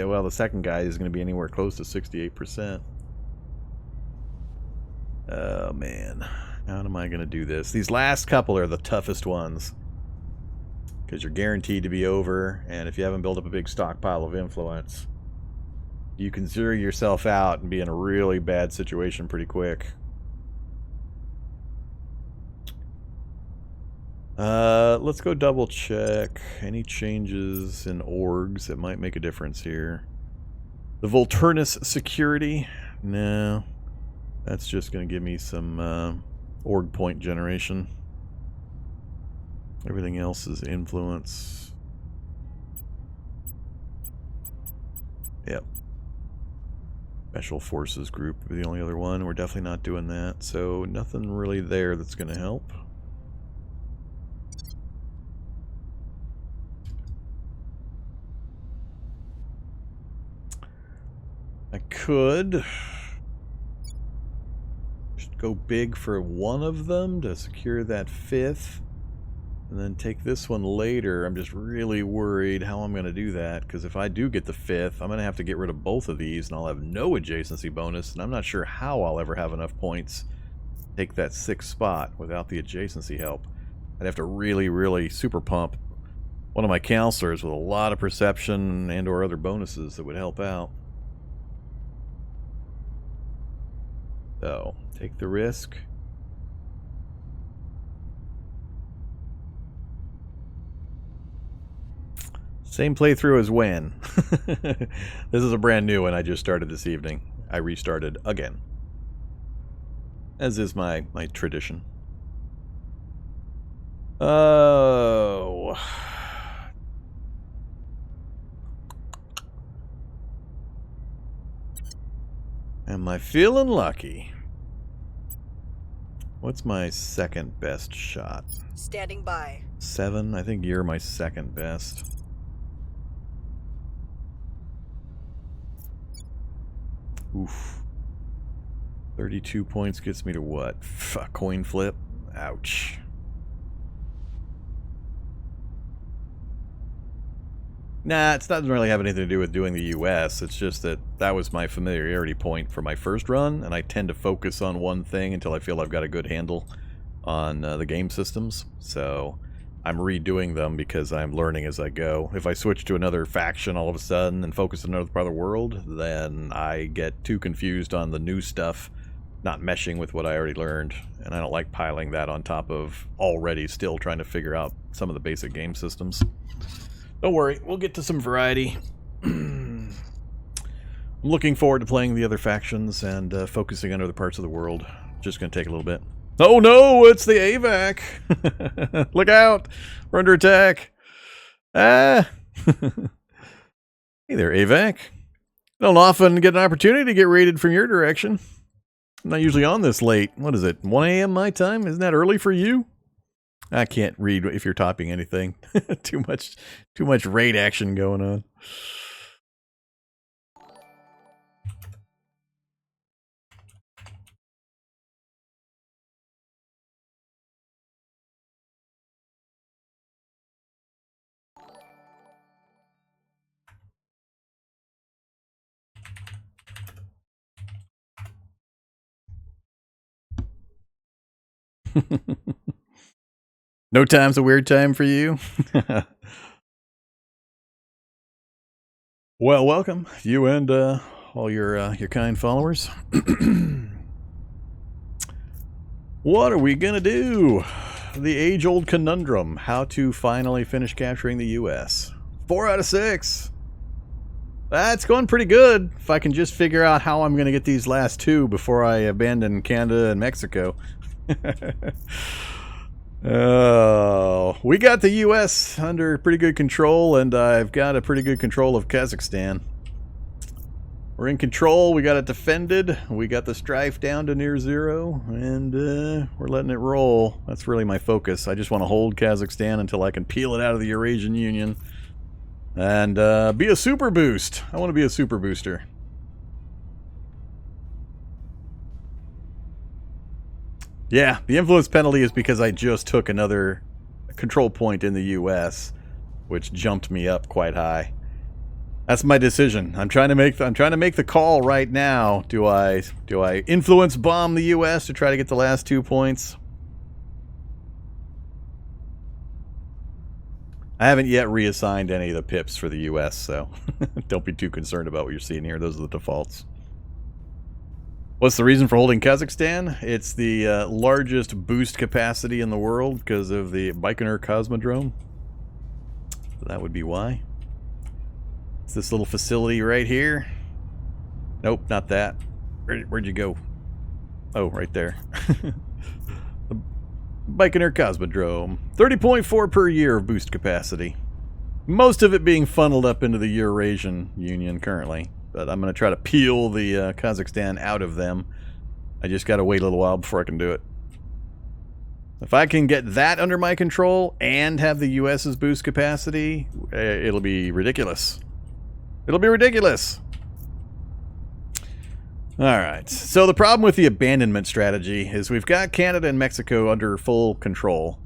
Speaker 2: Well, the second guy is going to be anywhere close to 68%. Oh, man. How am I going to do this? These last couple are the toughest ones. Because you're guaranteed to be over. And if you haven't built up a big stockpile of influence, you can zero yourself out and be in a really bad situation pretty quick. Let's go double check any changes in orgs that might make a difference here. The Volturnus security? No. That's just going to give me some org point generation. Everything else is influence. Yep. Special Forces group would be the only other one. We're definitely not doing that. So nothing really there that's going to help. I could just go big for one of them to secure that fifth, and then take this one later. I'm just really worried how I'm going to do that, because if I do get the fifth, I'm going to have to get rid of both of these, and I'll have no adjacency bonus, and I'm not sure how I'll ever have enough points to take that sixth spot without the adjacency help. I'd have to really, really super pump one of my counselors with a lot of perception and or other bonuses that would help out. So, take the risk. Same playthrough as when. This is a brand new one I just started this evening. I restarted again. As is my tradition. Oh. Am I feeling lucky? What's my second best shot?
Speaker 1: Standing by.
Speaker 2: 7? I think you're my second best. Oof. 32 points gets me to what? Coin flip? Ouch. Nah, it doesn't really have anything to do with doing the US. It's just that that was my familiarity point for my first run, and I tend to focus on one thing until I feel I've got a good handle on the game systems. So I'm redoing them because I'm learning as I go. If I switch to another faction all of a sudden and focus on another part of the world, then I get too confused on the new stuff not meshing with what I already learned, and I don't like piling that on top of already still trying to figure out some of the basic game systems. Don't worry, we'll get to some variety. I'm looking forward to playing the other factions and focusing on other parts of the world. Just going to take a little bit. Oh no, it's the AVAC! Look out! We're under attack! Ah! Hey there, AVAC. I don't often get an opportunity to get raided from your direction. I'm not usually on this late. What is it, 1 a.m. my time? Isn't that early for you? I can't read if you're typing anything. Too much raid action going on. No time's a weird time for you? Well, welcome, you and all your kind followers. What are we gonna do? The age-old conundrum: how to finally finish capturing the U.S. 4 out of 6. That's going pretty good. If I can just figure out how I'm gonna get these last 2 before I abandon Canada and Mexico. Oh, we got the U.S. under pretty good control, and I've got a pretty good control of Kazakhstan. We're in control, we got it defended, we got the strife down to near 0, and we're letting it roll. That's really my focus. I just want to hold Kazakhstan until I can peel it out of the Eurasian Union and be a super boost. I want to be a super booster. Yeah, the influence penalty is because I just took another control point in the U.S., which jumped me up quite high. That's my decision. I'm trying to make the call right now. Do I influence bomb the U.S. to try to get the last 2 points? I haven't yet reassigned any of the pips for the U.S., so don't be too concerned about what you're seeing here. Those are the defaults. What's the reason for holding Kazakhstan? It's the largest boost capacity in the world because of the Baikonur Cosmodrome. So that would be why. It's this little facility right here. Nope, not that. Where'd you go? Oh, right there. The Baikonur Cosmodrome. 30.4 per year of boost capacity. Most of it being funneled up into the Eurasian Union currently. But I'm going to try to peel the Kazakhstan out of them. I just got to wait a little while before I can do it. If I can get that under my control and have the US's boost capacity, it'll be ridiculous. It'll be ridiculous. Alright, so the problem with the abandonment strategy is we've got Canada and Mexico under full control.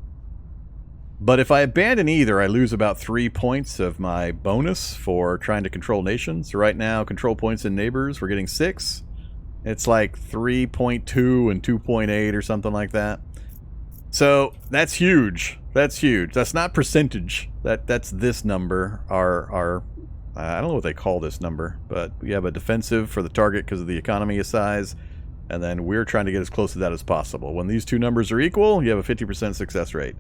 Speaker 2: But if I abandon either, I lose about 3 points of my bonus for trying to control nations. So right now, control points in neighbors, we're getting 6. It's like 3.2 and 2.8 or something like that. So that's huge. That's huge. That's not percentage. That's this number. Our I don't know what they call this number, but we have a defensive for the target because of the economy size, and then we're trying to get as close to that as possible. When these two numbers are equal, you have a 50% success rate.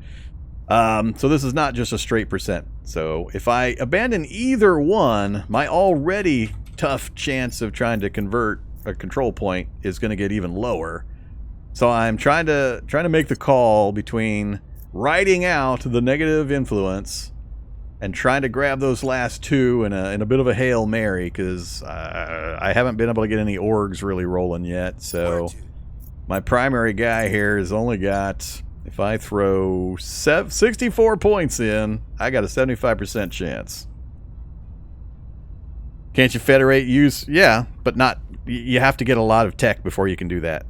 Speaker 2: So this is not just a straight percent. So if I abandon either one, my already tough chance of trying to convert a control point is going to get even lower. So I'm trying to make the call between riding out the negative influence and trying to grab those last 2 in a bit of a Hail Mary, because I haven't been able to get any orgs really rolling yet. So my primary guy here has only got, if I throw 64 points in, I got a 75% chance. Can't you federate use? Yeah, but not. You have to get a lot of tech before you can do that.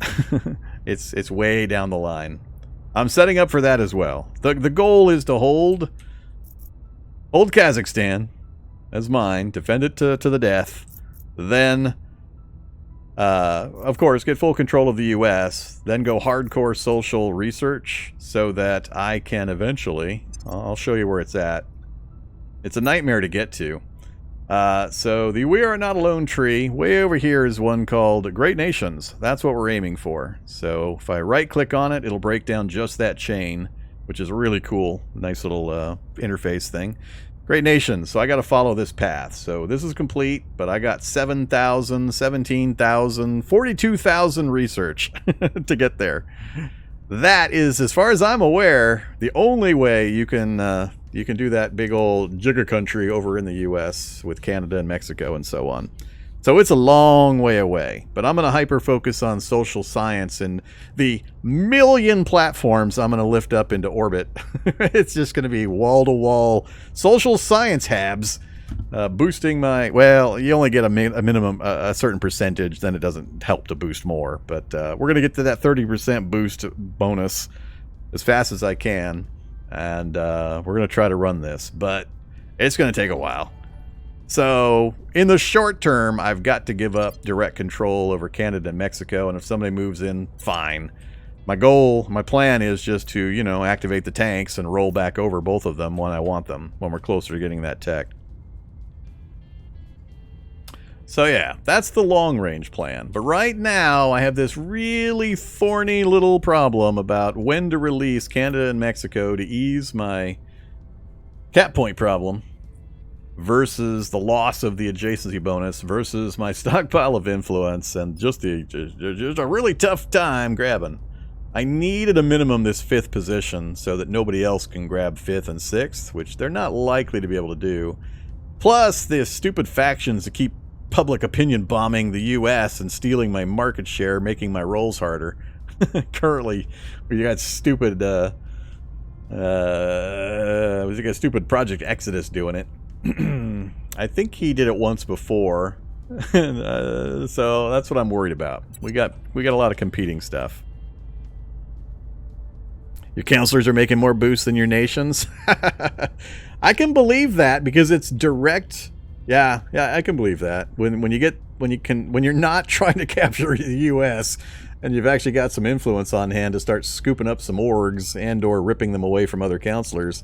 Speaker 2: It's way down the line. I'm setting up for that as well. The goal is to hold Kazakhstan as mine, defend it to the death, then, of course, get full control of the U.S., then go hardcore social research so that I can eventually, I'll show you where it's at. It's a nightmare to get to. So the We Are Not Alone tree, way over here is one called Great Nations. That's what we're aiming for. So if I right-click on it, it'll break down just that chain, which is really cool. Nice little interface thing. Great Nations. So I got to follow this path. So this is complete, but I got 7,000, 17,000, 42,000 research to get there. That is, as far as I'm aware, the only way you can do that big old jigger country over in the U.S. with Canada and Mexico and so on. So it's a long way away, but I'm going to hyper-focus on social science and the million platforms I'm going to lift up into orbit. It's just going to be wall-to-wall social science habs, boosting my... Well, you only get a minimum, a certain percentage, then it doesn't help to boost more. But we're going to get to that 30% boost bonus as fast as I can, and we're going to try to run this, but it's going to take a while. So, in the short term, I've got to give up direct control over Canada and Mexico, and if somebody moves in, fine. my plan is just to, you know, activate the tanks and roll back over both of them when I want them, when we're closer to getting that tech. So yeah, that's the long-range plan. But right now, I have this really thorny little problem about when to release Canada and Mexico to ease my cap point problem versus the loss of the adjacency bonus versus my stockpile of influence and just a really tough time grabbing. I need at a minimum this 5th position so that nobody else can grab 5th and 6th, which they're not likely to be able to do. Plus, the stupid factions that keep public opinion bombing the U.S. and stealing my market share, making my rolls harder. Currently, we got stupid, we got stupid Project Exodus doing it. I think he did it once before, so that's what I'm worried about. We got a lot of competing stuff. Your counselors are making more boosts than your nations. I can believe that because it's direct. Yeah, I can believe that. When you're not trying to capture the U.S. and you've actually got some influence on hand to start scooping up some orgs and/or ripping them away from other counselors,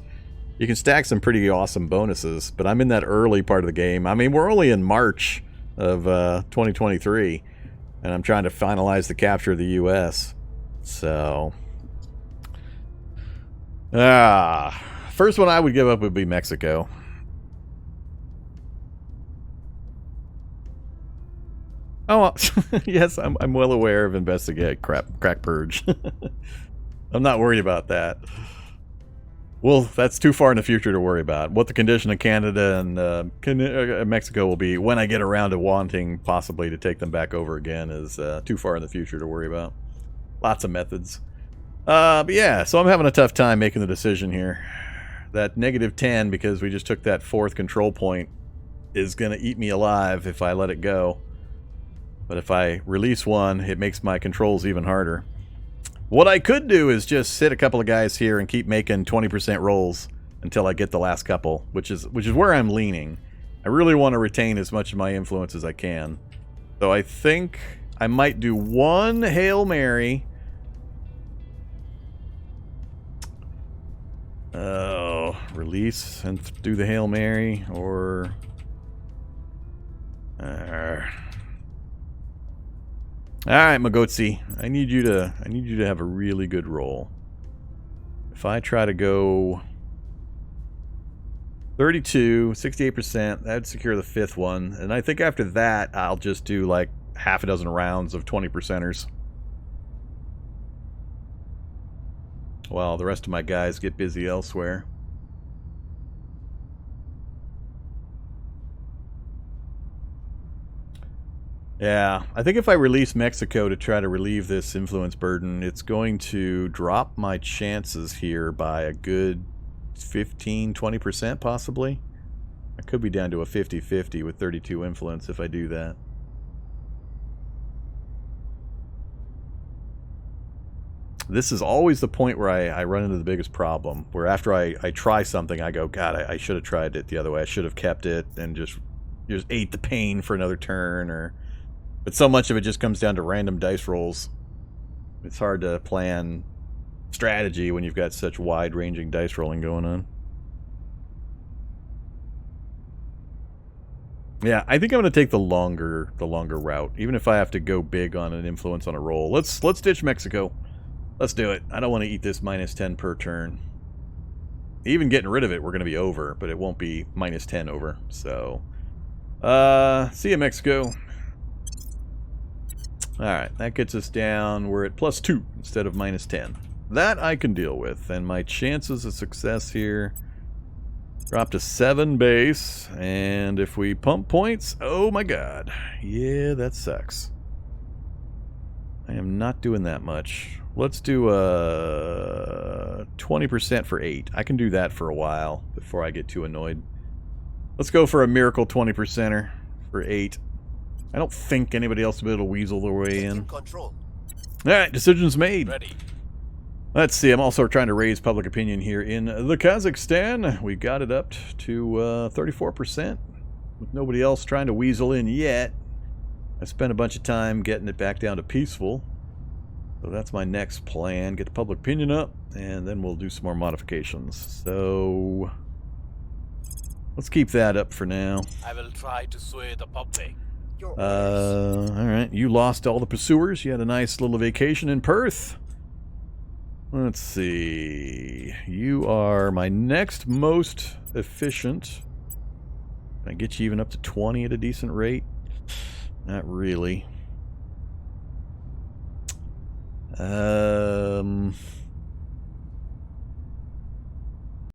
Speaker 2: you can stack some pretty awesome bonuses. But I'm in that early part of the game. I mean, we're only in March of 2023, and I'm trying to finalize the capture of the U.S. So, first one I would give up would be Mexico. Oh, yes, I'm well aware of investigate crack purge. I'm not worried about that. Well, that's too far in the future to worry about. What the condition of Canada and Mexico will be when I get around to wanting possibly to take them back over again is too far in the future to worry about. Lots of methods. But yeah, so I'm having a tough time making the decision here. That -10, because we just took that 4th control point, is going to eat me alive if I let it go. But if I release one, it makes my controls even harder. What I could do is just sit a couple of guys here and keep making 20% rolls until I get the last couple, which is where I'm leaning. I really want to retain as much of my influence as I can. So I think I might do one Hail Mary. Oh, release and do the Hail Mary, or all right, Magotsi, I need you to have a really good roll. If I try to go 32, 68%, that'd secure the 5th one. And I think after that, I'll just do like half a dozen rounds of 20%ers. While the rest of my guys get busy elsewhere. Yeah, I think if I release Mexico to try to relieve this influence burden, it's going to drop my chances here by a good 15, 20% possibly. I could be down to a 50-50 with 32 influence if I do that. This is always the point where I run into the biggest problem, where after I try something, I go, God, I should have tried it the other way. I should have kept it and just ate the pain for another turn, but so much of it just comes down to random dice rolls. It's hard to plan strategy when you've got such wide-ranging dice rolling going on. Yeah, I think I'm going to take the longer route, even if I have to go big on an influence on a roll. Let's ditch Mexico. Let's do it. I don't want to eat this -10 per turn. Even getting rid of it, we're going to be over, but it won't be -10 over. So, see ya, Mexico. Alright, that gets us down. We're at +2 instead of -10. That I can deal with, and my chances of success here drop to 7 base, and if we pump points, oh my god. Yeah, that sucks. I am not doing that much. Let's do 20% for 8. I can do that for a while before I get too annoyed. Let's go for a miracle 20%er for 8. I don't think anybody else will be able to weasel their way in. Alright, decisions made.
Speaker 3: Ready.
Speaker 2: Let's see, I'm also trying to raise public opinion here in the Kazakhstan. We got it up to 34%. With nobody else trying to weasel in yet. I spent a bunch of time getting it back down to peaceful. So that's my next plan. Get the public opinion up, and then we'll do some more modifications. So let's keep that up for now.
Speaker 3: I will try to sway the public.
Speaker 1: Your orders.
Speaker 2: All right. You lost all the pursuers. You had a nice little vacation in Perth. Let's see. You are my next most efficient. Can I get you even up to 20 at a decent rate? Not really.